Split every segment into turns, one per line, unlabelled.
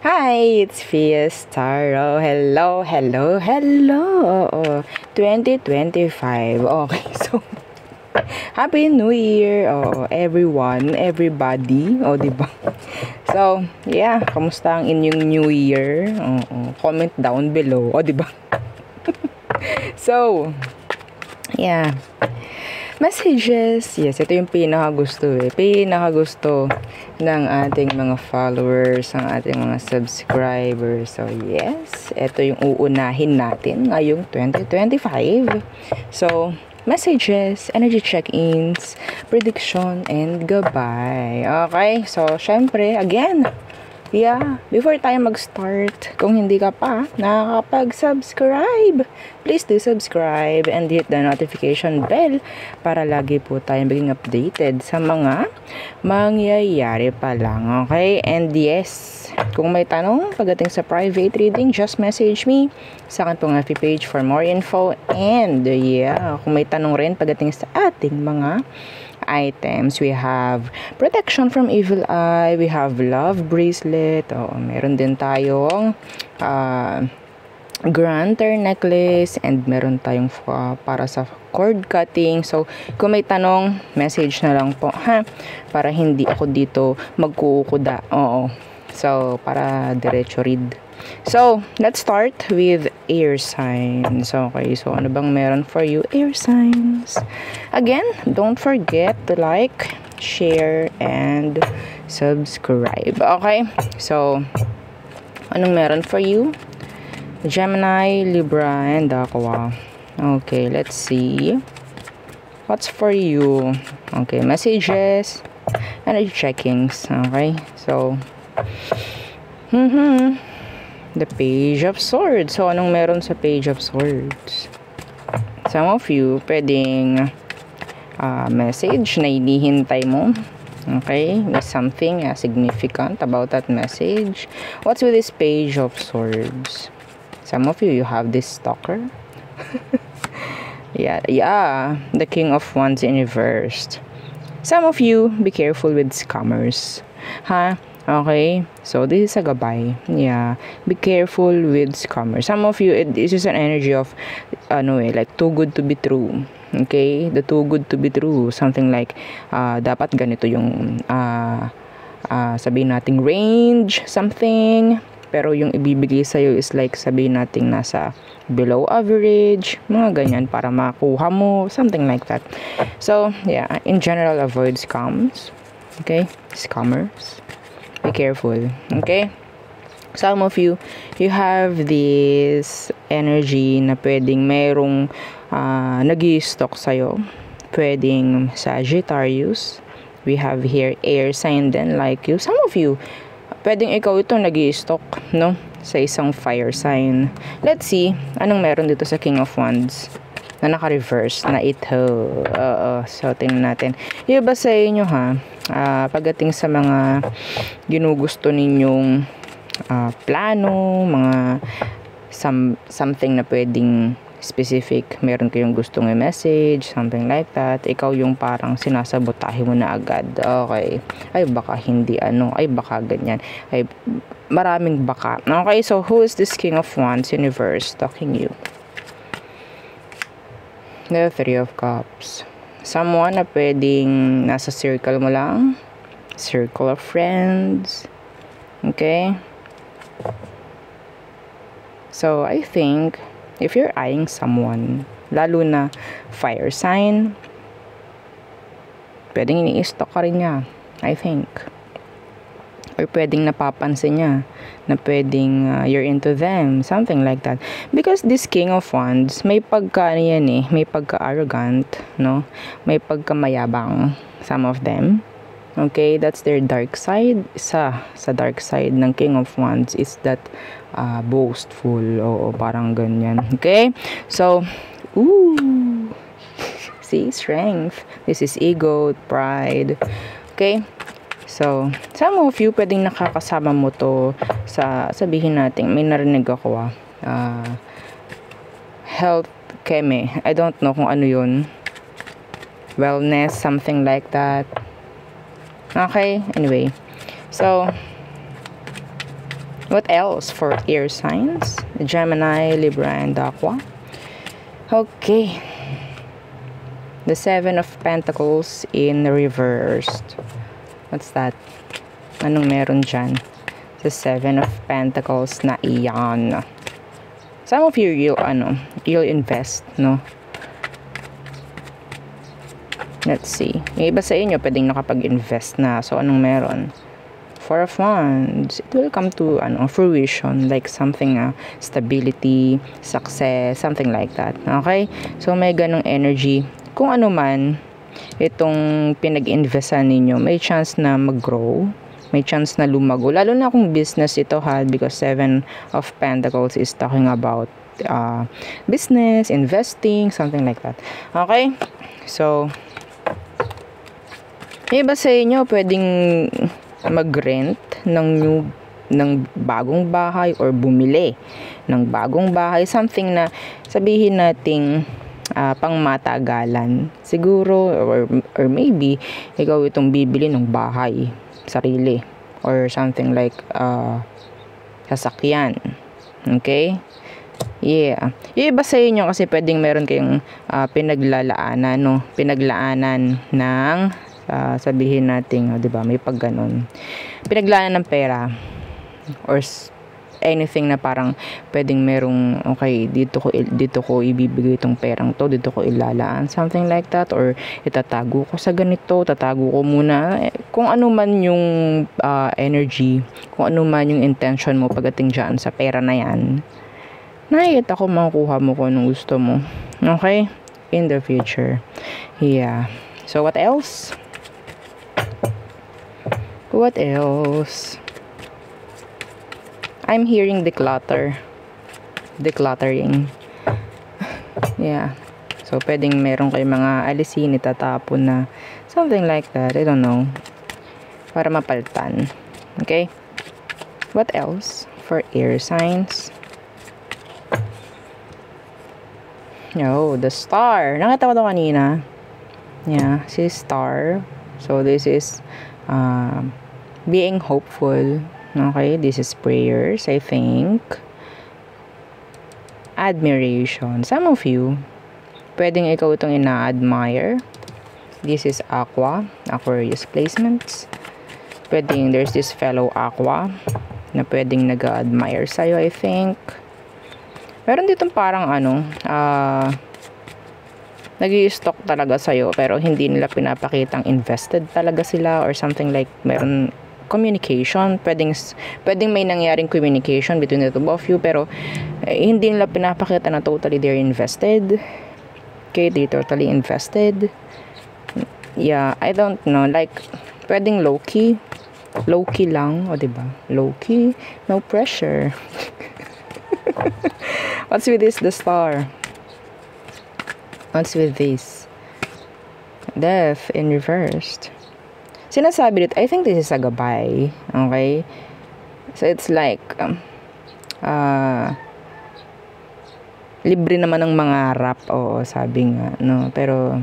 Hi, it's Fiestaro. Hello, hello, hello. Oo, 2025. Okay, so Happy New Year. Oo, everyone, everybody. O, diba? So, yeah, kamusta ang inyong New Year? Oo, comment down below. O, diba? So, yeah. Messages. Yes, ito yung pinakagusto Pinakagusto ng ating mga followers, ng ating mga subscribers. So, yes, ito yung uunahin natin ngayong 2025. So, messages, energy check-ins, prediction, and goodbye. Okay, so, syempre, again, before tayo mag-start, kung hindi ka pa nakakapag-subscribe, please do subscribe and hit the notification bell para lagi po tayo maging updated sa mga mangyayari pa lang, okay? And yes, kung may tanong pagdating sa private reading, just message me sa akin pong FB page for more info. And kung may tanong rin pagdating sa ating mga items, we have protection from evil eye, we have love bracelet, meron din tayong granter necklace, and meron tayong para sa cord cutting. So kung may tanong, message na lang po para hindi ako dito magkukuda. So para diretso read. So, let's start with air signs. Okay, so ano bang meron for you, air signs? Again, don't forget to like, share, and subscribe. Okay, so anong meron for you? Gemini, Libra, and Aqua. Okay, let's see. What's for you? Okay, messages, energy checkings. Okay, so the Page of Swords. So, anong meron sa Page of Swords? Some of you, pwedeng message na hinihintay mo. Okay? With something significant about that message. What's with this Page of Swords? Some of you have this stalker. The King of Wands in reversed. Some of you, be careful with scammers. Okay, so this is a gabay. Be careful with scammers. Some of you, this is an energy of like too good to be true. Okay, the too good to be true, something like dapat ganito yung sabihin nating range, something, pero yung ibibigay sa'yo is like sabihin nating nasa below average, mga ganyan, para makuha mo, something like that. So in general, avoid scams. Okay, scammers, be careful. Okay, some of you have this energy na pwedeng merong nag-i-stalk sa'yo. Pwedeng Sagittarius. We have here air sign then like you. Some of you, pwedeng ikaw ito nag-i-stalk, no? Sa isang fire sign. Let's see, anong meron dito sa King of Wands na naka-reverse na ito. So, tingnan natin. Yung ba sa inyo pagdating sa mga ginugusto ninyong plano, mga something na pwedeng specific, meron kayong gustong i-message, something like that, ikaw yung parang sinasabotahe mo na agad. Okay, ay baka hindi ay baka ganyan, ay maraming baka. Okay, so who is this King of Wands universe talking you? The Three of Cups. Someone na pwedeng nasa circle mo lang, circle of friends. Okay, so I think if you're eyeing someone, lalo na fire sign, pwedeng ini-stalk ka rin niya, I think. Or pwedeng napapansin niya na pwedeng you're into them, something like that. Because this King of Wands, may pagka may pagka-arrogant, no? May pagka-mayabang, some of them. Okay, that's their dark side. Sa dark side ng King of Wands is that boastful, parang ganyan. Okay, so see, strength. This is ego, pride. Okay, so some of you pwedeng nakakasama mo to sa, sabihin natin, may narinig ako health keme, I don't know kung ano yun, wellness, something like that. Okay, anyway, so What else for air signs? Gemini, Libra, and Aqua. Okay. The Seven of Pentacles in reversed. What's that? Anong meron dyan? The Seven of Pentacles na iyan. Some of you, you'll invest, no? Let's see. Yung iba sa inyo, pwedeng nakapag-invest na. So, anong meron? Four of Wands. It will come to, fruition. Like something, stability, success, something like that. Okay? So, may ganong energy. Kung ano man, itong pinag-investan ninyo, may chance na mag-grow. May chance na lumago. Lalo na kung business ito, ha? Because Seven of Pentacles is talking about business, investing, something like that. Okay? So, may iba sa inyo pwedeng mag-rent ng bagong bahay or bumili ng bagong bahay, something na sabihin nating pangmatagalan siguro, or maybe ikaw itong bibili ng bahay sarili or something like sasakyan. Okay? Yeah. Yung iba sa inyo kasi pwedeng meron kayong pinaglaanan ng sabihin natin, 'di ba, may pag ganun. Pinaglaanan ng pera or anything na parang pwedeng merong okay, dito ko ibibigay itong perang to, dito ko ilalaan, something like that, or itatago ko sa ganito, tatago ko muna. Kung ano man yung energy, kung ano man yung intention mo pagdating dyan sa pera na yan, nakikita ko makukuha mo kung anong gusto mo. Okay? In the future. Yeah. So, what else? What else? I'm hearing decluttering. Yeah. So, pwedeng meron kayong mga alisin, itatapon na something like that. I don't know. Para mapaltan. Okay? What else for air signs? Oh, the Star. Nakita ko ito kanina. Yeah, si Star. So, this is being hopeful. Okay, this is prayers, I think. Admiration. Some of you, pwedeng ikaw itong ina-admire. This is Aqua, Aquarius placements. Pwedeng there's this fellow Aqua na pwedeng nag-admire sa'yo, I think. Meron ditong parang nag-i-stock talaga sa'yo pero hindi nila pinapakitang invested talaga sila or something like meron communication. Pwedeng may nangyaring communication between the two of you pero hindi nila pinapakita na totally they're invested. Okay, they're totally invested. Yeah, I don't know. Like, pwedeng low-key lang. O, diba? Low-key, no pressure. What's with this, the Star? What's with this? Death in reversed. Sinasabi dito, I think this is a gabay. Okay? So, it's like, libre naman ng mangarap. Oo, sabi nga. No? Pero,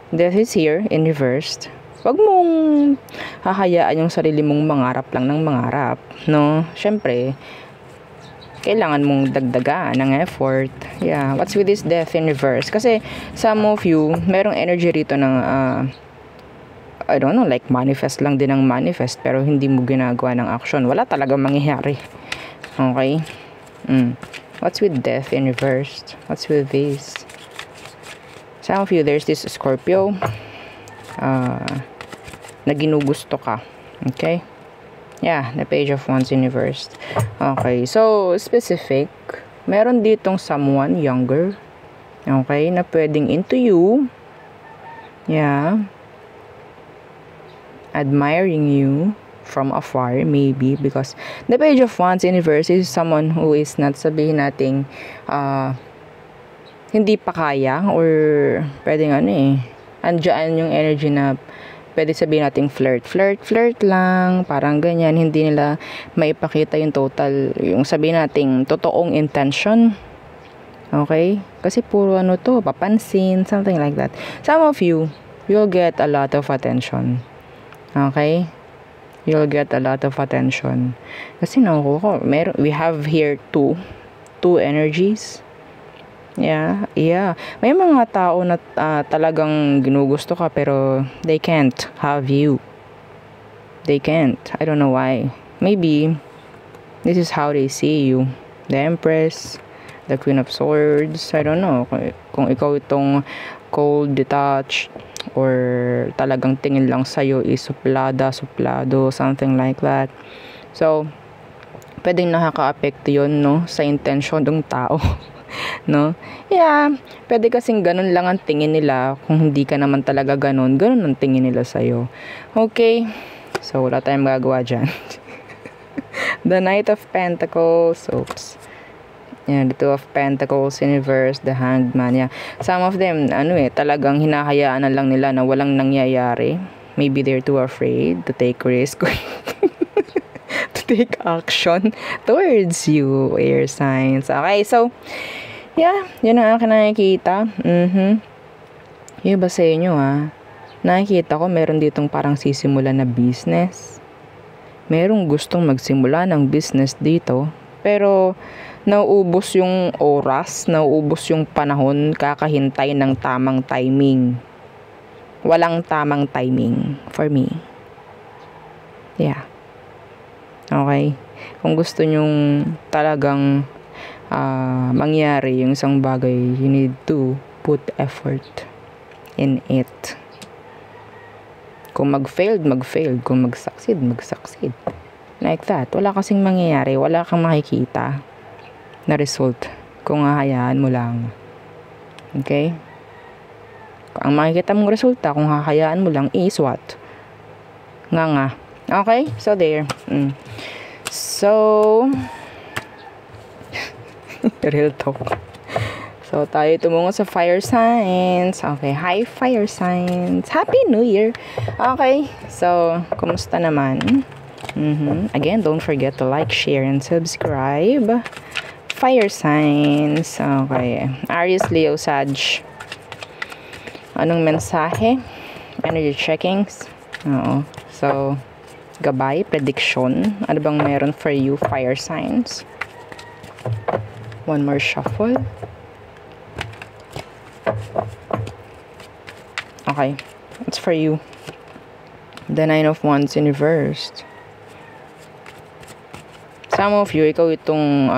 death is here in reversed. Huwag mong hahayaan yung sarili mong mangarap lang ng mangarap. No? Siyempre, kailangan mong dagdagan ng effort. Yeah. What's with this death in reverse? Kasi some of you, merong energy rito ng I don't know, like manifest lang din ng manifest pero hindi mo ginagawa ng action. Wala talagang mangyayari. Okay? What's with death in reverse? What's with this? Some of you, there's this Scorpio na ginugusto ka. Okay? Yeah, the Page of Wands in reverse. Okay, so specific. Meron ditong someone younger. Okay, na pwedeng into you. Yeah. Admiring you from afar, maybe, because the Page of Wands in reverse is someone who is not, sabihin nating hindi pa kaya or pwedeng andyan yung energy na pwede sabihin nating flirt lang, parang ganyan, hindi nila maipakita yung total, yung sabihin nating totoong intention. Okay? Kasi puro papansin, something like that. Some of you, you'll get a lot of attention. Okay? You'll get a lot of attention. Kasi we have here two energies. Yeah. May mga tao na talagang ginugusto ka pero they can't have you. They can't. I don't know why. Maybe this is how they see you. The Empress, the Queen of Swords. I don't know kung ikaw itong cold, detached, or talagang tingin lang sa'yo is suplado, something like that. So, pwedeng nakaka-apekto yun, no? Sa intention ng tao. No? Yeah, pwede kasing ganun lang ang tingin nila. Kung hindi ka naman talaga ganun ang tingin nila sa'yo. Okay, so wala tayong magagawa dyan. The Knight of Pentacles. Oops. Yeah, the Two of Pentacles in reverse, the Hanged Man. Yeah. Some of them, talagang hinahayaan na lang nila na walang nangyayari. Maybe they're too afraid to take risk. To take action towards you, air signs. Okay, so, yeah, yun ang aking nakikita. Yung ba sa inyo, nakikita ko meron ditong parang sisimulan na business. Merong gustong magsimula ng business dito, pero nauubos yung oras, nauubos yung panahon, kakahintay ng tamang timing. Walang tamang timing for me. Yeah. Okay? Kung gusto nyong talagang mangyari yung isang bagay, you need to put effort in it. Kung mag-failed. Kung mag-succeed. Like that. Wala kasing mangyayari. Wala kang makikita na result kung hahayaan mo lang. Okay? Ang makikita mong resulta kung hahayaan mo lang is what? Nga. Okay? So, there. So, real talk. So, tayo tumungo sa fire signs. Okay. Hi, fire signs. Happy New Year. Okay. So, kumusta naman? Again, don't forget to like, share, and subscribe. Fire signs. Okay. Aries, Leo, Sag. Anong mensahe? Energy checkings. Oo. So, gabay, prediction. Ano bang meron for you, fire signs? One more shuffle. Okay. It's for you. The Nine of Wands in reversed. Some of you, ikaw itong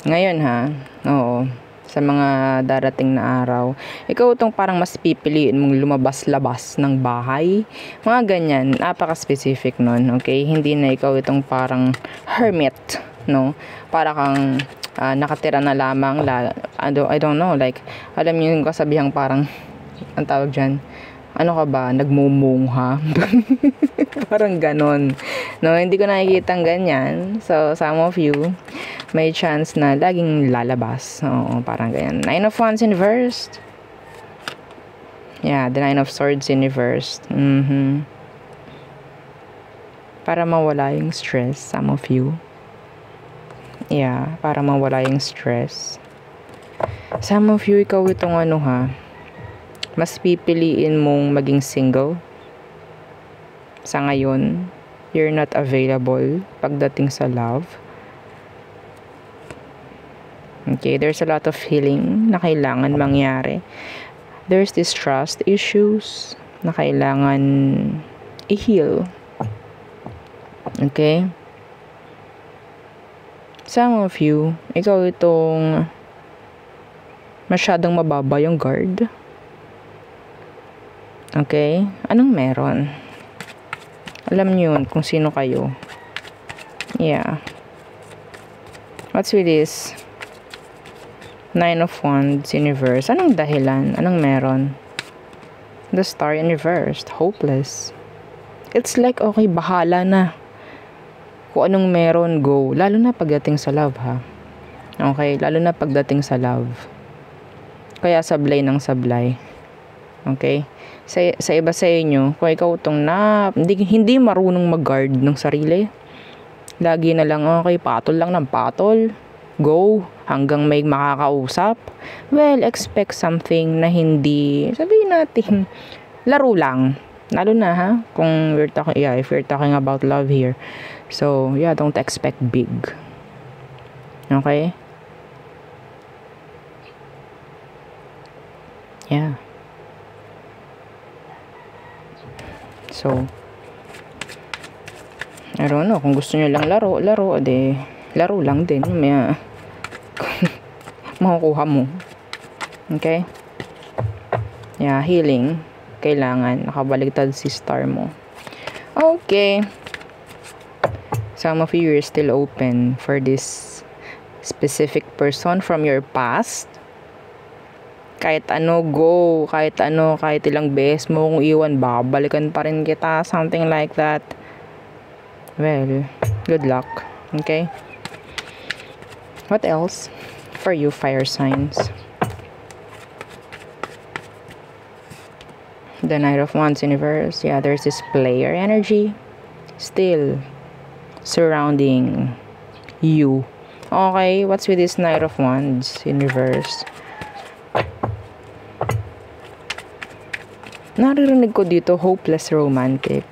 ngayon oo, sa mga darating na araw, ikaw itong parang mas pipiliin mong lumabas-labas ng bahay, mga ganyan, napaka-specific nun, okay? Hindi na ikaw itong parang hermit, no? Para kang nakatira na lamang, I don't know, like, alam niyo yung kasabihang parang, ang tawag dyan, ano ka ba, nagmumungha? Parang ganon. No, hindi ko nakikita ganyan. So, some of you, may chance na laging lalabas. Oo, parang ganyan. Nine of Wands in reversed. Yeah, the Nine of Swords in reversed. Para mawala yung stress, some of you. Yeah, para mawala yung stress. Some of you, ikaw itong mas pipiliin mong maging single. Sa ngayon, you're not available pagdating sa love. Okay, there's a lot of healing na kailangan mangyari. There's this trust issues na kailangan i-heal. Okay? Some of you, ikaw itong masyadong mababa yung guard. Okay? Anong meron? Alam niyo yun kung sino kayo. Yeah. What's with this? Nine of Wands in reverse. Anong dahilan? Anong meron? The Star in reverse. Hopeless. It's like, okay, bahala na. Kung anong meron, go. Lalo na pagdating sa love, Okay? Lalo na pagdating sa love. Kaya sablay ng sablay. Okay? Sa iba sa inyo, kung ikaw itong hindi marunong mag-guard ng sarili, lagi na lang, okay, patol lang ng patol, go, hanggang may makakausap, well, expect something na hindi, sabihin natin, laro lang, Lalo na ha, kung we're talking, yeah, if we're talking about love here. So, yeah, don't expect big. Okay? Yeah. So, I don't know, kung gusto nyo lang laro, de, laro lang din. May, makukuha mo. Okay? Yeah, healing. Kailangan. Nakabaligtad si star mo. Okay. Some of you are still open for this specific person from your past. Kahit ano, go. Kahit ano, kahit ilang beses mo kung iwan, babalikan pa rin kita. Something like that. Well, good luck. Okay? What else for you, fire signs? The Knight of Wands universe. Yeah, there's this player energy still surrounding you. Okay, what's with this Knight of Wands universe? Naririnig ko dito, hopeless romantic.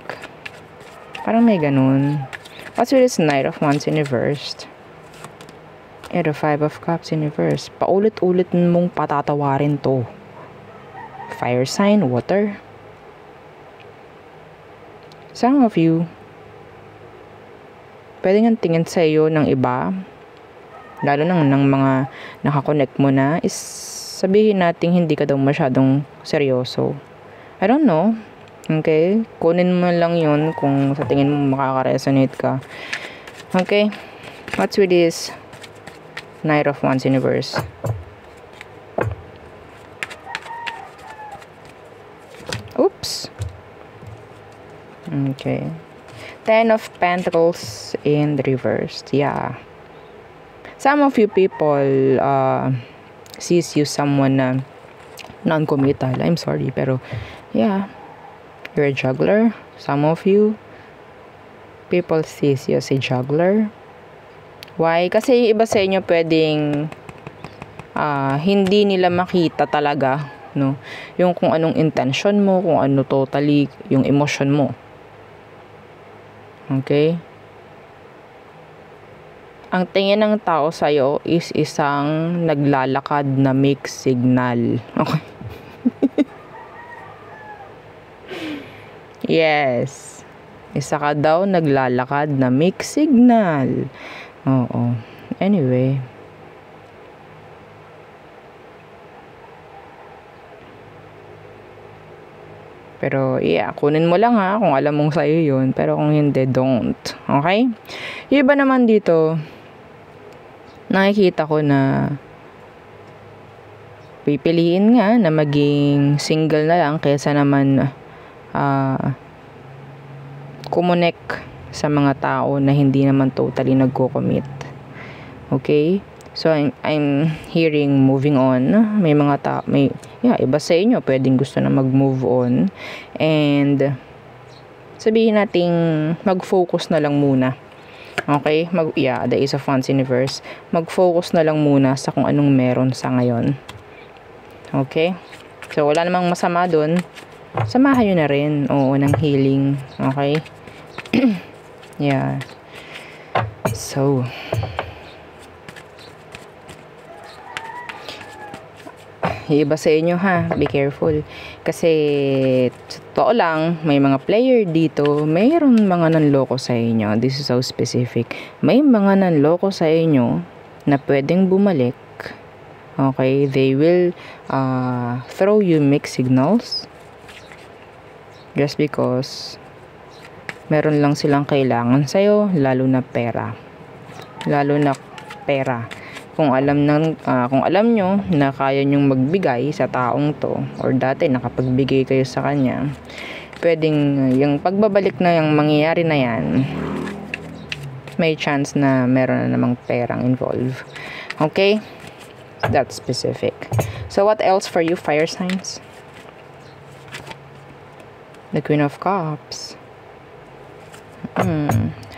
Parang may ganun. What's with this Knight of Wands universe? And the Five of Cups universe. Paulit-ulit mong patatawarin to. Fire sign, water. Some of you, pwede nga tingin sa iyo ng iba, lalo ng mga nakakonect mo na, is sabihin natin hindi ka daw masyadong seryoso. I don't know. Okay? Kunin mo lang yun kung sa tingin mo makaka-resonate ka. Okay? What's with this Knight of Wands universe? Oops. Okay. Ten of Pentacles in the reverse. Yeah. Some of you people sees you someone na non-committal. I'm sorry, pero yeah. You're a juggler. Some of you people sees you as a juggler. Why? Kasi iba sa inyo pwedeng hindi nila makita talaga, no? Yung kung anong intention mo, kung ano totally yung emotion mo. Okay? Ang tingin ng tao sa'yo is isang naglalakad na mixed signal. Okay? Yes. Isa ka daw naglalakad na mixed signal. Oo. Anyway. Pero, yeah, kunin mo lang ha, kung alam mong sa'yo yun. Pero kung hindi, don't. Okay? Yung iba naman dito, nakikita ko na pipiliin nga na maging single na lang kaysa naman kumonek sa mga tao na hindi naman totally nagko-commit. Okay? So, I'm hearing moving on. May mga iba sa inyo pwedeng gusto na mag-move on. And, sabihin nating mag-focus na lang muna. Okay? The Ace of Wands universe. Mag-focus na lang muna sa kung anong meron sa ngayon. Okay? So, wala namang masama dun. Samahan nyo na rin. Oo, ng healing. Okay? Yeah. So, iba sa inyo ha, be careful. Kasi, totoo lang, may mga player dito, mayroon mga nanloko sa inyo. This is so specific. May mga nanloko sa inyo na pwedeng bumalik. Okay, they will throw you mixed signals. Just because meron lang silang kailangan sa'yo, lalo na pera. Lalo na pera. Kung alam nyo na kaya nyong magbigay sa taong to, or dati nakapagbigay kayo sa kanya, pwedeng yung pagbabalik na yung mangyayari na yan, may chance na meron na namang perang involved. Okay? That's specific. So, what else for you, fire signs? The Queen of Cups.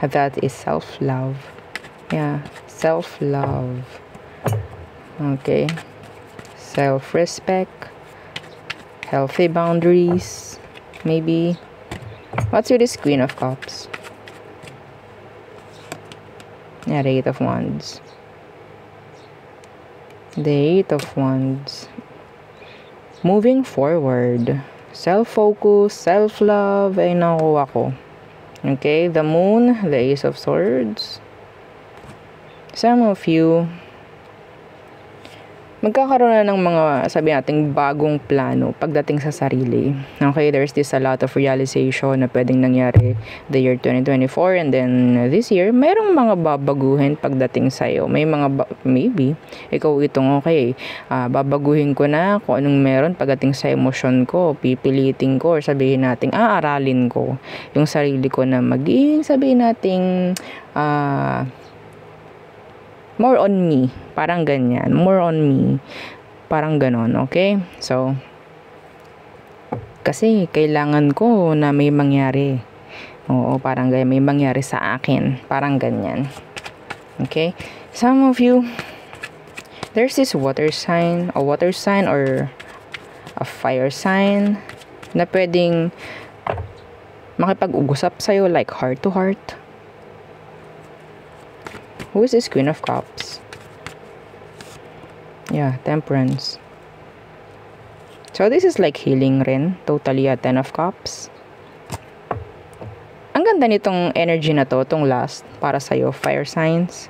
That is self-love. Yeah, self-love. Okay. Self-respect. Healthy boundaries. Maybe. What's with this Queen of Cups? Yeah, the Eight of Wands. The Eight of Wands. Moving forward. Self-focus, self-love, ay nakuha ko. Okay, the Moon, the Ace of Swords. Some of you, magkakaroon na ng mga, sabi natin, bagong plano pagdating sa sarili. Okay, there's this a lot of realization na pwedeng nangyari the year 2024, and then this year, mayroong mga babaguhin pagdating sa'yo. May mga, maybe, ikaw itong okay, babaguhin ko na kung anong meron pagdating sa emosyon ko, pipilitin ko, or sabihin natin, aaralin ko yung sarili ko na maging, sabihin natin, more on me. Parang ganyan. More on me. Parang ganon. Okay? So, kasi kailangan ko na may mangyari. Oo, parang ganyan. May mangyari sa akin. Parang ganyan. Okay? Some of you, there's this water sign or a fire sign na pwedeng makipag-ugusap sa'yo like heart to heart. Who is this Queen of Cups? Yeah, Temperance. So this is like healing rin. Totally a Ten of Cups. Ang ganda nitong energy na to, tong last, para sa'yo, fire signs.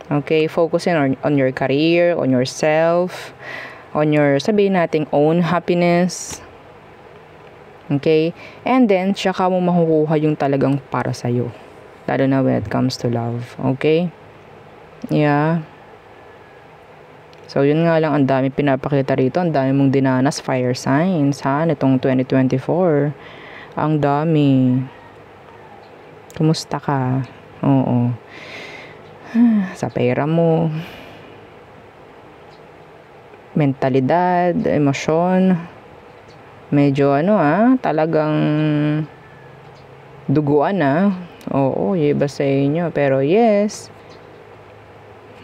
Okay, focusing on your career, on yourself, on your, sabihin natin, own happiness. Okay, and then, tsaka mo makukuha yung talagang para sa'yo. Lalo na when it comes to love. Okay? Yeah. So, yun nga lang, ang dami pinapakita rito. Ang dami mong dinanas, fire signs, ha? Nitong 2024. Ang dami. Kumusta ka? Oo. Sa pera mo. Mentalidad, emosyon. Medyo talagang duguan, Oo, yung iba sa inyo. Pero yes,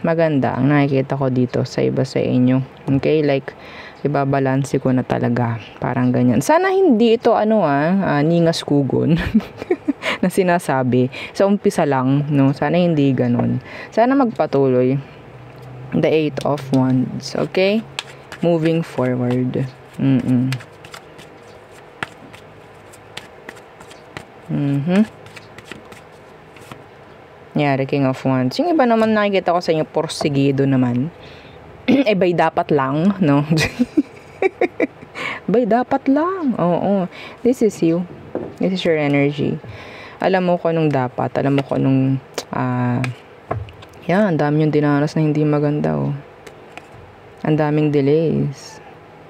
maganda ang nakikita ko dito sa iba sa inyo. Okay, like ibabalanse ko na talaga, parang ganyan. Sana hindi ito ningas kugon na sinasabi sa umpisa lang, no? Sana hindi ganun. Sana magpatuloy. The Eight of Wands. Okay, moving forward. Yeah, the King of Wands. Yung iba naman nakikita ko sa inyo, porsigido naman. Bay dapat lang, no? Bay dapat lang. Oo. This is you. This is your energy. Alam mo ko anong dapat. Alam mo ko anong, ang dami yung dinanas na hindi maganda, Ang daming delays.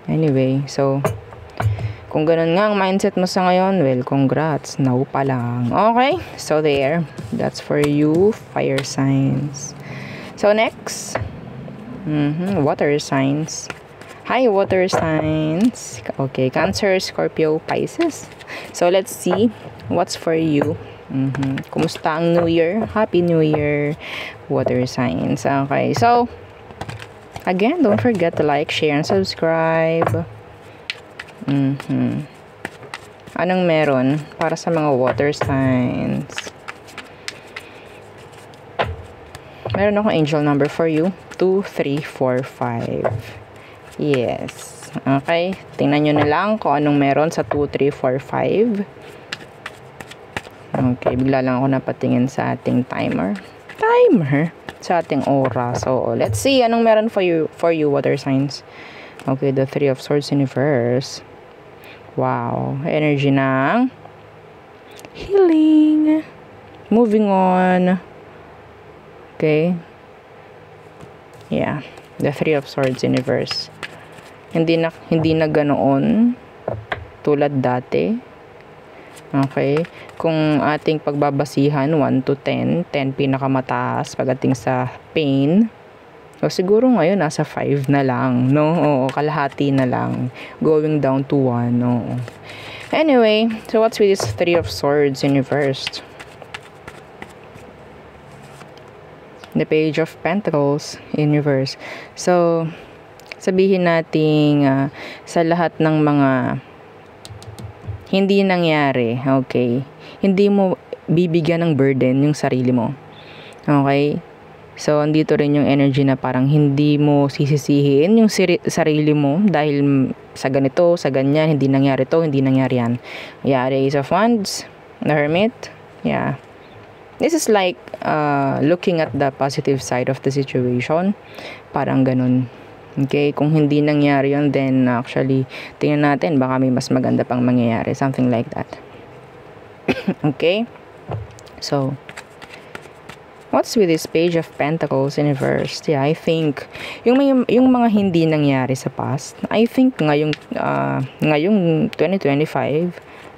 Anyway, so, kung ganun nga ang mindset mo sa ngayon, well, congrats. Now pa lang. Okay? So, there. That's for you, fire signs. So, next. Water signs. Hi, water signs. Okay, Cancer, Scorpio, Pisces. So, let's see what's for you. Kumusta ang New Year? Happy New Year, water signs. Okay, so, again, don't forget to like, share, and subscribe. Anong meron para sa mga water signs? Meron akong angel number for you. 2, 3, 4, 5. Yes. Okay. Tingnan nyo na lang kung anong meron sa 2, 3, 4, 5. Okay. Bigla lang ako napatingin sa ating timer. Sa ating oras. So, let's see anong meron for you water signs. Okay. The Three of Swords in reverse. Wow. Energy ng healing. Moving on. Okay. Yeah. The Three of Swords in reverse. Hindi na ganoon tulad dati. Okay. Kung ating pagbabasihan 1 to 10, 10 pinakamataas pagdating sa pain. So, siguro ngayon, nasa 5 na lang, no? Oo, kalahati na lang. Going down to 1, no? Anyway, so what's with this Three of Swords in reverse? The Page of Pentacles in reverse. So, sabihin natin sa lahat ng mga hindi nangyari, okay? hindi mo bibigyan ng burden yung sarili mo. Okay? So, andito rin yung energy na parang hindi mo sisisihin yung sarili mo dahil sa ganito, sa ganyan, hindi nangyari to, hindi nangyari yan. Yeah, the Ace of Wands, the Hermit. Yeah. This is like looking at the positive side of the situation. Parang ganun. Okay? Kung hindi nangyari yun, then actually, tingnan natin, baka may mas maganda pang mangyayari. Something like that. Okay? So, what's with this Page of Pentacles in reverse? Yeah, I think yung mga hindi nangyari sa past, I think ngayong 2025,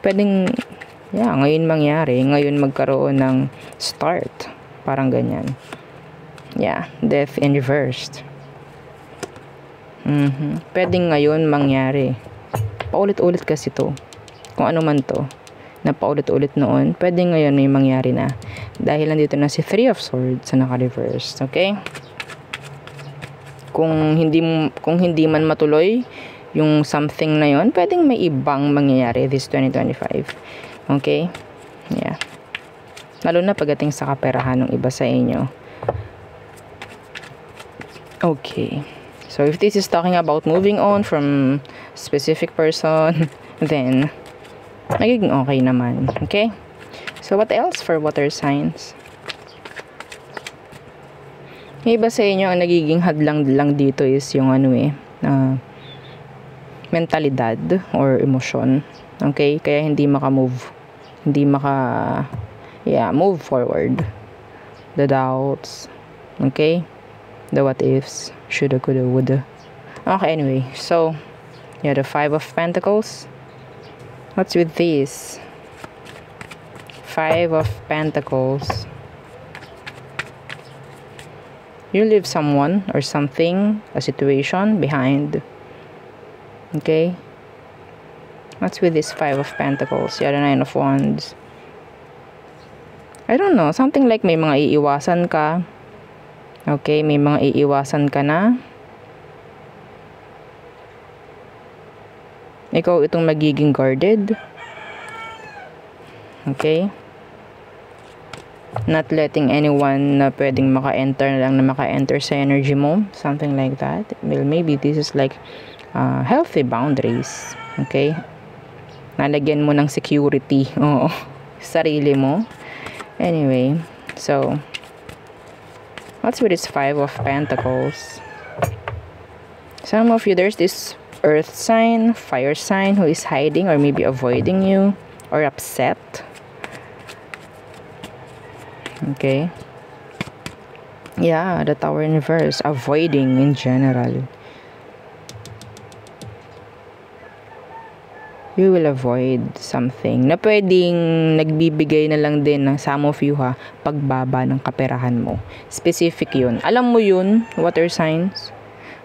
pwedeng ngayon mangyari, ngayon magkaroon ng start, parang ganyan. Yeah, Death in reversed. Pwedeng ngayon mangyari. Paulit-ulit kasi to. Kung ano man to, na paulit-ulit noon, pwede ngayon may mangyari na. Dahil nandito na si Three of Swords na naka-reverse. Okay? Kung hindi man matuloy yung something na yon, pwedeng may ibang mangyayari this 2025. Okay? Yeah. Lalo na pagdating sa kaperahan ng iba sa inyo. Okay. So, if this is talking about moving on from specific person, then nagiging okay naman. Okay? So, what else for water signs? Yung iba sa inyo, ang nagiging hadlang lang dito is yung mentalidad or emotion. Okay? Kaya hindi maka-move. Hindi move forward. The doubts. Okay? The what ifs. Shoulda, coulda, woulda. Okay, anyway. So, yeah, the Five of Pentacles. What's with this? Five of Pentacles. You leave someone or something, a situation behind. Okay? What's with this Five of Pentacles? Yeah, the Nine of Wands. I don't know. Something like may mga iiwasan ka. Okay, may mga iiwasan ka na. Ikaw itong magiging guarded. Okay? Not letting anyone na pwedeng maka-enter sa energy mo. Something like that. Well, maybe this is like healthy boundaries. Okay? Nalagyan mo ng security. Oo. Sarili mo. Anyway. So, what's with this Five of Pentacles? Some of you, there's this earth sign, fire sign who is hiding or maybe avoiding you or upset. Okay. Yeah, the Tower in reverse, avoiding in general. You will avoid something na pwedeng nagbibigay na lang din ng some of you pagbaba ng kaperahan mo. Specific yun. Alam mo yun, water signs.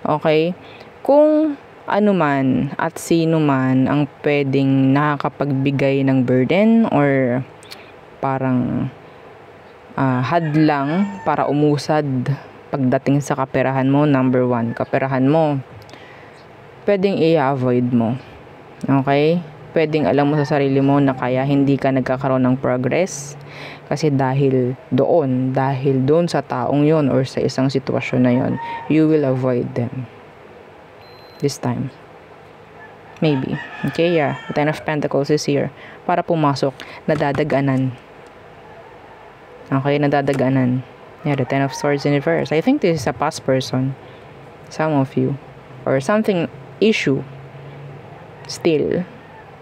Okay? Kung ano man at sino man ang pwedeng nakakapagbigay ng burden or parang hadlang para umusad pagdating sa kaperahan mo, number one, kaperahan mo, pwedeng i-avoid mo. Okay? Pwedeng alam mo sa sarili mo na kaya hindi ka nagkakaroon ng progress kasi dahil doon sa taong yon or sa isang sitwasyon na yon, you will avoid them. This time. Maybe. Okay, yeah. The Ten of Pentacles is here. Para pumasok, nadadaganan. Okay, nadadaganan. Yeah, the Ten of Swords in reverse. I think this is a past person. Some of you. Or something, issue. Still.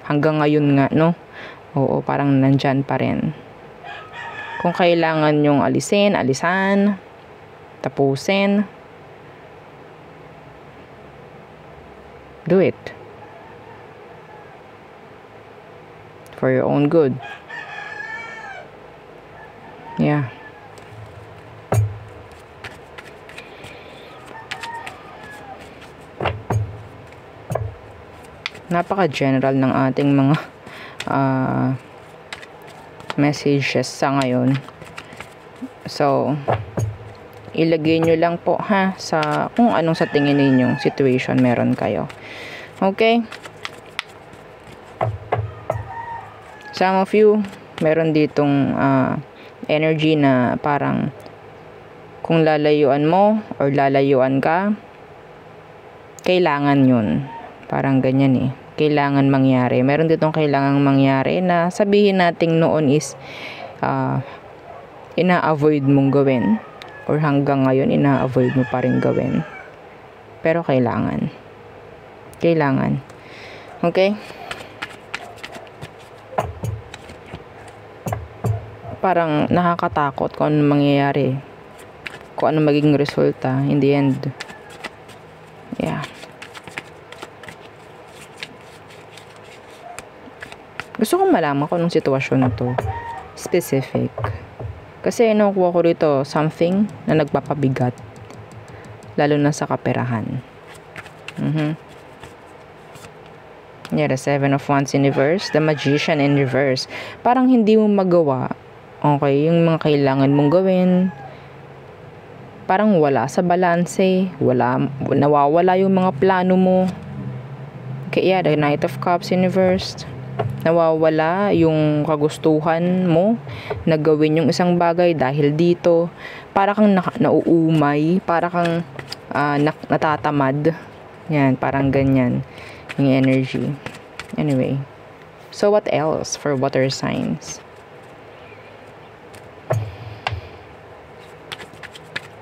Hanggang ngayon nga, no? Oo, parang nandyan pa rin. Kung kailangan yung alisan, tapusin, do it. For your own good. Yeah. Napaka-general ng ating mga messages sa ngayon. So, ilagay nyo lang po sa kung anong sa tingin ninyong situation meron kayo. Okay? Some of you, Meron ditong energy na parang kung lalayuan mo or lalayuan ka, kailangan yun. Parang ganyan eh. Kailangan mangyari. Meron ditong kailangang mangyari na sabihin nating noon is ina-avoid mong gawin or hanggang ngayon ina-avoid mo pa rin gawin. Pero kailangan. Kailangan. Okay? Parang nakakatakot kung ano mangyayari. Kung ano magiging resulta in the end. Yeah. Gusto kong malaman kung anong sitwasyon na to. Specific. Kasi nakukuha ko rito something na nagpapabigat. Lalo na sa kaperahan. Yeah, the 7 of Wands in reverse. The Magician in reverse. Parang hindi mo magawa. Okay, yung mga kailangan mong gawin. Parang wala sa balanse. Nawawala yung mga plano mo. Okay, yeah, the Knight of Cups in reverse. Nawawala yung kagustuhan mo na gawin yung isang bagay dahil dito. Para kang nauumay. Para kang natatamad. Yan, parang ganyan yung energy. Anyway. So, what else for water signs?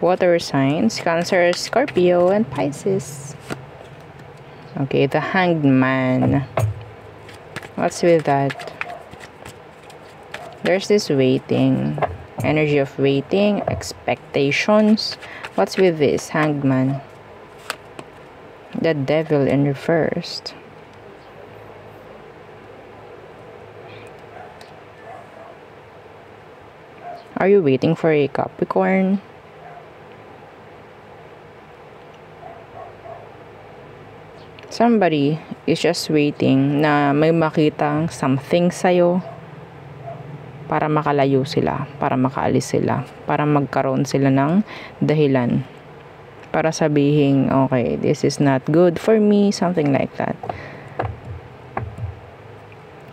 Water signs, Cancer, Scorpio, and Pisces. Okay, the Hanged Man. What's with that? There's this waiting. Energy of waiting, expectations. What's with this Hanged Man? The Devil in reverse. Are you waiting for a Capricorn? Somebody is just waiting na may makitang something sa'yo para makalayo sila, para makaalis sila, para magkaroon sila ng dahilan. Para sabihin, okay, this is not good for me, something like that.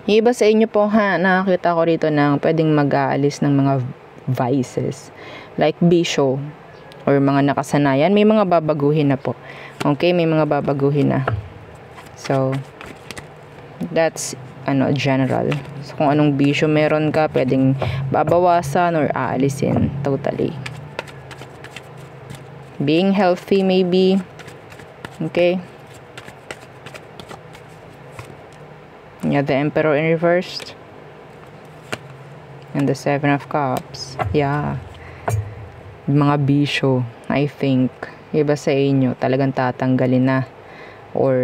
Yung iba sa inyo po nakakita ko rito ng pwedeng mag-aalis ng mga vices. Like bisyo or mga nakasanayan. May mga babaguhin na po. Okay, may mga babaguhin na. So, that's general. So, kung anong bisyo meron ka, pwedeng babawasan or aalisin totally. Being healthy maybe. Okay. Yeah, the Emperor in reverse. And the 7 of Cups. Yeah. Mga bisyo, I think. Iba sa inyo, talagang tatanggalin na. Or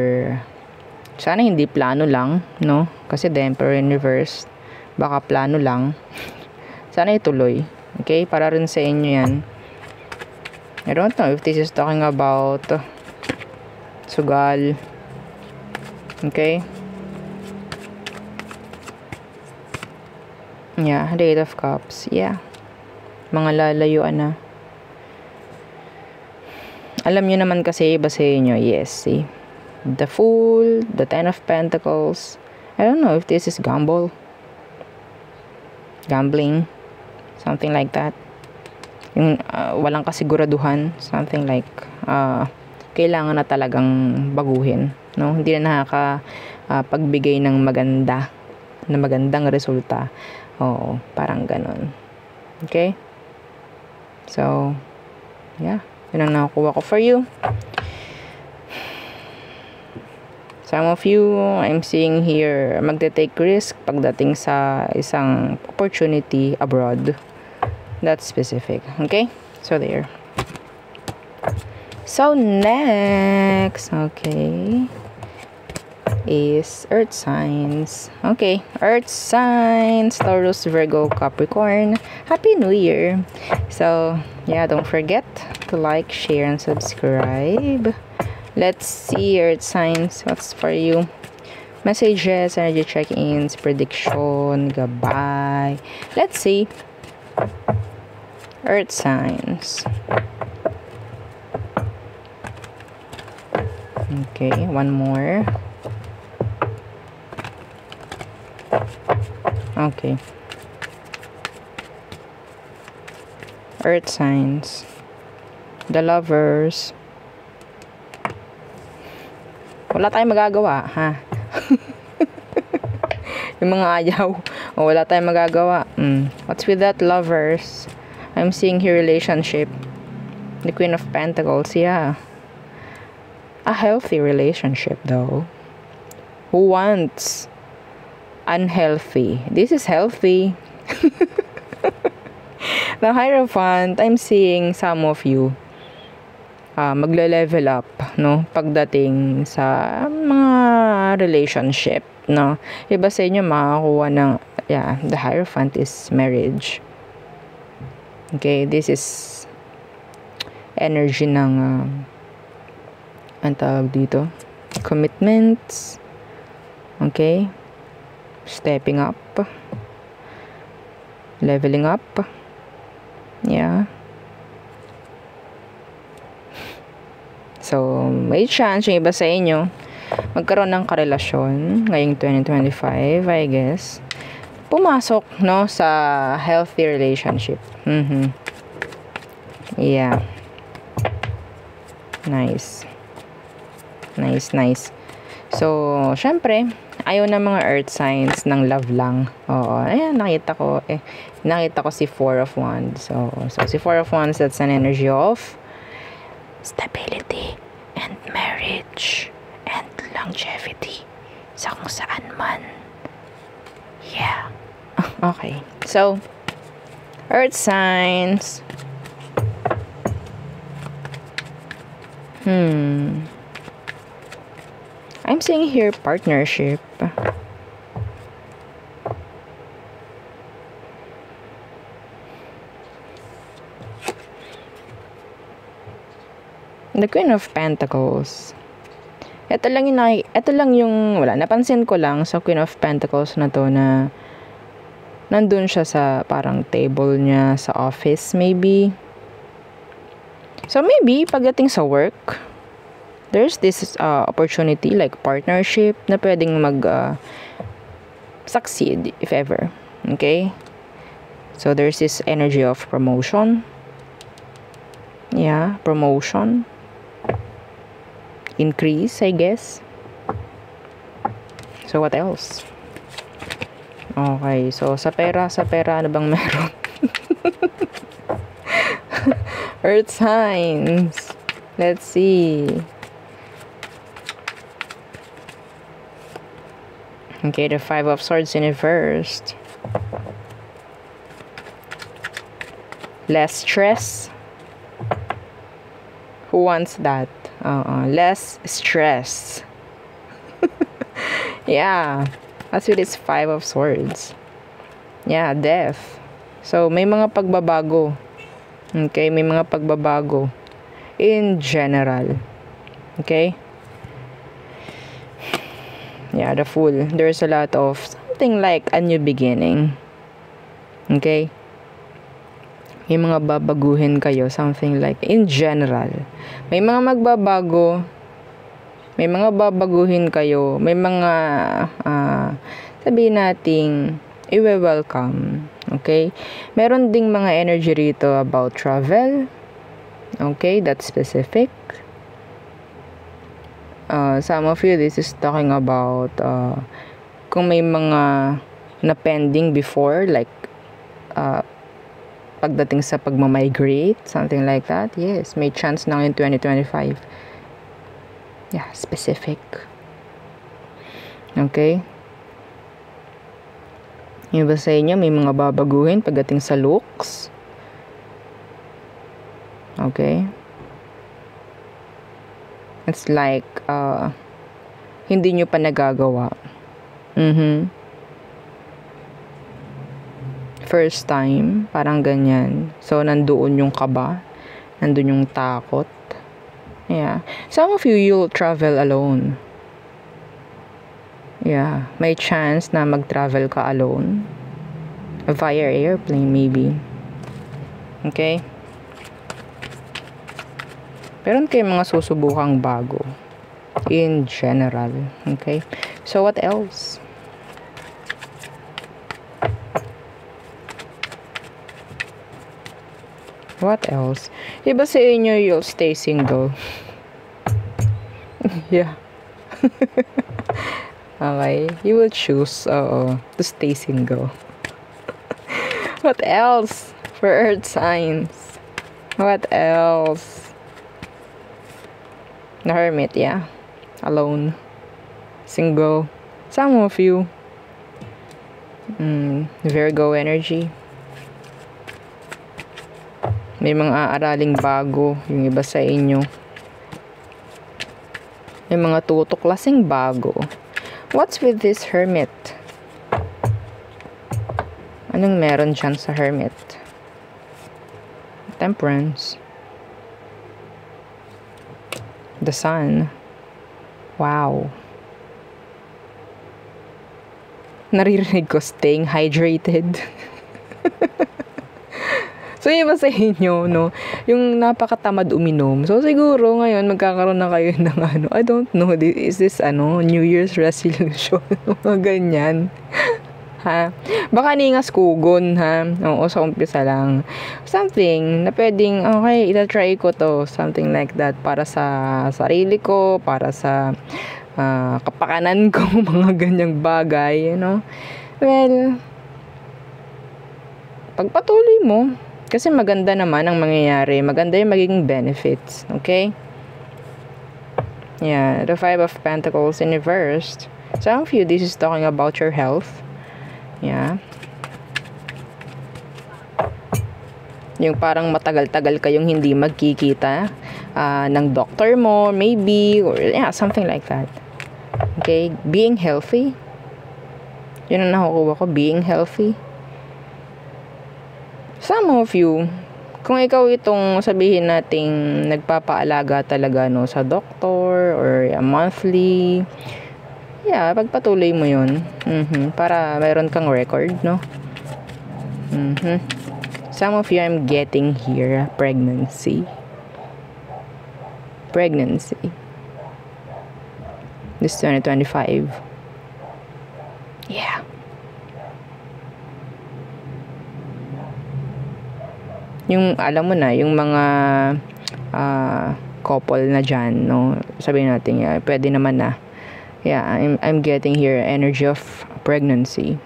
sana hindi plano lang, no? Kasi the Emperor in reverse, baka plano lang. Sana ituloy. Okay? Para rin sa inyo yan. I don't know if this is talking about sugal. Okay? Yeah, the 8 of Cups. Yeah. Mga lalayuan na. Alam nyo naman kasi iba sa inyo. Yes, see? The Fool, the 10 of Pentacles. I don't know if this is gambling, something like that. Yung walang kasiguraduhan, something like kailangan na talagang baguhin, no? Hindi na pagbigay ng magandang resulta. Oo, parang ganun. Okay? So, yeah. Yun ang nakukuha ko for you. Some of you, I'm seeing here, magte-take risk pagdating sa isang opportunity abroad. That's specific. Okay? So, there. So, next, okay, is Earth signs. Okay, Earth signs, Taurus, Virgo, Capricorn. Happy New Year. So, yeah, don't forget to like, share, and subscribe. Let's see Earth signs. What's for you? Messages, energy check-ins, prediction, goodbye. Let's see. Earth signs. Okay, one more. Okay. Earth signs. The Lovers. Wala tayong magagawa, ha? Yung mga ayaw. Wala tayong magagawa. What's with that, Lovers? I'm seeing here relationship. The Queen of Pentacles, yeah. A healthy relationship, though. Who wants unhealthy? This is healthy. The Hierophant, I'm seeing some of you magle-level up, no? Pagdating sa mga relationship, no? Iba sa inyo makakuha ng, the Hierophant is marriage. Okay, this is energy ng, ang tawag dito? Commitments. Okay? Stepping up. Leveling up. Yeah. So, may chance yung iba sa inyo magkaroon ng karelasyon ngayong 2025, I guess. Pumasok, no, sa healthy relationship. Yeah. Nice. Nice. So, syempre, ayaw na mga earth signs ng love lang. Oo, ayan, nakita ko si Four of Wands. So si Four of Wands, that's an energy of stability and marriage and longevity sa kung saan man. Yeah. Okay. So, earth signs. I'm seeing here partnership. The Queen of Pentacles. Ito lang yung napansin ko lang sa Queen of Pentacles na to, na nandun siya sa parang table niya sa office, maybe. So maybe pagdating sa work, there's this opportunity like partnership na pwedeng succeed if ever. Okay? So there's this energy of promotion. Yeah, promotion. Increase, I guess. So what else? Okay, so sa pera, ano bang meron? Earth signs. Let's see. Okay, the Five of Swords in reversed. Less stress. Who wants that? Less stress. Yeah. That's with this Five of Swords. Yeah, death. So, may mga pagbabago. Okay, may mga pagbabago. In general. Okay? Yeah, the Fool. There's a lot of something like a new beginning. Okay? May mga babaguhin kayo, something like, in general. May mga magbabago, may mga babaguhin kayo, may mga, sabihin nating, i-welcome. Okay? Meron ding mga energy rito about travel. Okay? That's specific. Some of you, this is talking about, kung may mga na-pending before, like, pagdating sa pagmamigrate, something like that. Yes, may chance na in 2025. Yeah, specific. Okay? Yung ba sa inyo, may mga babaguhin pagdating sa looks? Okay? It's like, hindi nyo pa nagagawa. First time, parang ganyan. So, nandoon yung kaba. Nandoon yung takot. Yeah. Some of you, you'll travel alone. Yeah. May chance na mag-travel ka alone. Via airplane, maybe. Okay? Meron kayong mga susubukang bago. In general. Okay? So, what else? What else? Iba sa inyo, you'll stay single. Yeah. Okay. You will choose, to stay single. What else? For earth signs. What else? The hermit, yeah. Alone. Single. Some of you. Virgo energy. May mga aaraling bago yung iba sa inyo. May mga tutuklasing bago. What's with this hermit? Anong meron dyan sa hermit? Temperance. The sun. Wow. Naririnig ko staying hydrated. So, iba sa inyo, no? Yung napakatamad uminom. So, siguro ngayon, magkakaroon na kayo ng I don't know, is this, New Year's resolution? Mga ganyan. Ha? Baka ningas kugon, ha? Oo, sa umpisa lang. Something na pwedeng, okay, itatry ko to. Something like that. Para sa sarili ko, para sa kapakanan ko, mga ganyang bagay, Well, pagpatuloy mo, kasi maganda naman ang mangyayari. Maganda yung magiging benefits. Okay? Yeah. The Five of Pentacles in reversed. Some of you, this is talking about your health. Yeah. Yung parang matagal-tagal kayong hindi magkikita ng doctor mo, maybe. Or yeah, something like that. Okay? Being healthy. Yun ang nakukuha ko. Being healthy. Some of you, kung ikaw itong sabihin nating nagpapaalaga talaga sa doktor or monthly, yeah, pagpatuloy mo yun. Para mayroon kang record, no? Some of you, I'm getting here, pregnancy. This 2025. Yeah. Yung, alam mo na, yung mga couple na dyan, no? Sabihin natin, yeah, pwede naman na. Yeah, I'm getting here energy of pregnancy.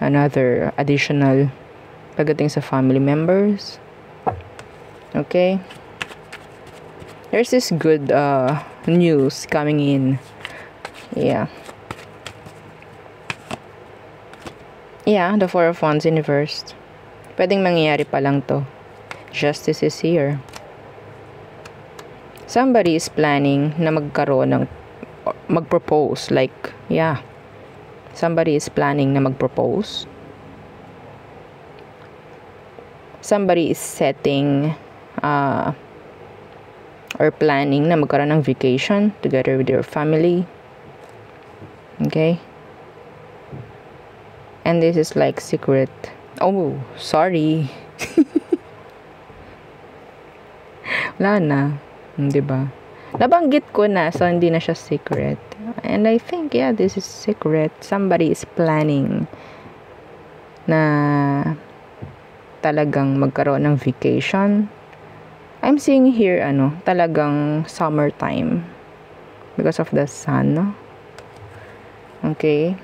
Another additional pagdating sa family members. Okay? There's this good news coming in. Yeah. Yeah, the Four of Wands in reversed. Pwedeng mangyayari pa lang to. Justice is here. Somebody is planning na mag-propose. Like, yeah. Somebody is planning na mag-propose. Somebody is setting or planning na magkaroon ng vacation together with your family. Okay? And this is like secret. Oh, sorry. Wala na. Diba? Nabanggit ko na, so hindi na siya secret. And I think, yeah, this is secret. Somebody is planning na talagang magkaroon ng vacation. I'm seeing here, talagang summertime. Because of the sun, no? Okay.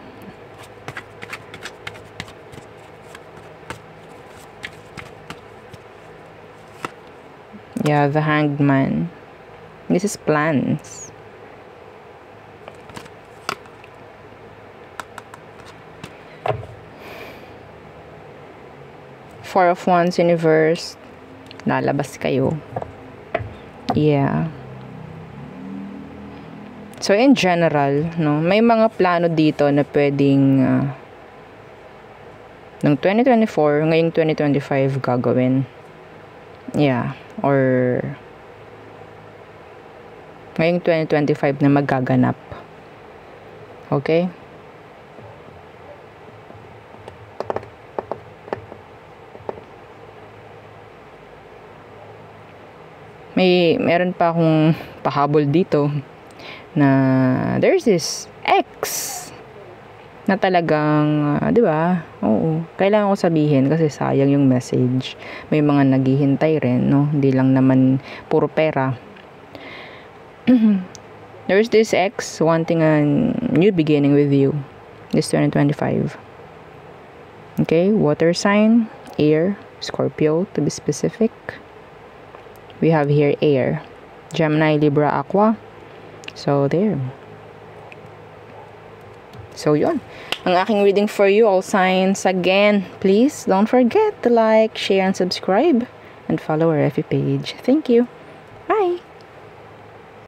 Yeah, the Hanged Man. This is plans. Four of Wands in reverse. Lalabas kayo. Yeah. So, in general, no, may mga plano dito na pwedeng ng 2024, ngayong 2025 gagawin. Yeah. Or ngayong 2025 na magaganap. Okay? Meron pa akong pahabol dito na there's this ex na talagang, 'di ba? Oo, kailangan ko sabihin kasi sayang yung message. May mga naghihintay rin, no? Hindi lang naman puro pera. There's this ex wanting a new beginning with you this 2025. Okay, water sign, air, Scorpio to be specific. We have here air, Gemini, Libra, Aqua. So there. So yun, ang aking reading for you, all signs. Again, please don't forget to like, share, and subscribe, and follow our FB page. Thank you.